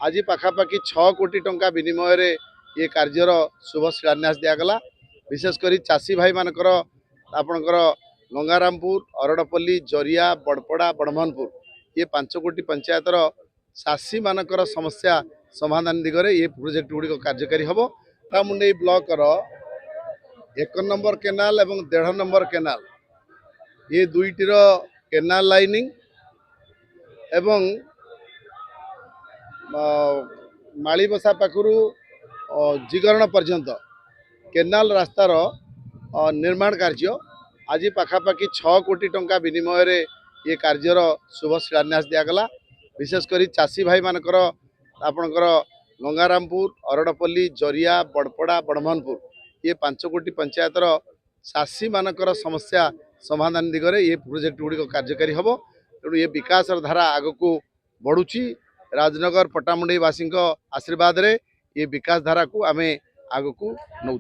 आज पाखापाखि 6 कोटी टंका विनिमय ये कार्यर शुभ शिलान्यास दिगला। विशेषकर चाषी भाई मानकर आपणकर गंगारामपुर, अरड़पल्ली, जरिया, बड़पड़ा, बड़महनपुर ये 5 कोटी पंचायतर चाषी मानकर समस्या समाधान दिगरे ये प्रोजेक्ट गुड़िक कार्यकारी हम। मुंडई ब्लॉक 1 नंबर केनाल और 1.5 नंबर केनाल ये दुईटर केनाल लाइनिंग एवं मालीबसा पाखु जिगरण पर्यंत केनाल रास्तार निर्माण कार्य आज पाखापाखि 6 कोटी टंका विनिमय ये कार्यर शुभ शिलान्यास दिगला। विशेषकर चाषी भाई मानकर आपणकर गंगारामपुर, अरड़पल्ली, जरिया, बड़पड़ा, बड़महनपुर ये 5 कोटी पंचायतर चाषी मानकर समस्या समाधान दिगरे ये प्रोजेक्ट गुड़िक कार्यकारी हम। तेणु ये विकास धारा आग को बढ़ुची। राजनगर पट्टामुंडईवासी आशीर्वाद रे ये विकास धारा को आमे आग को नौ।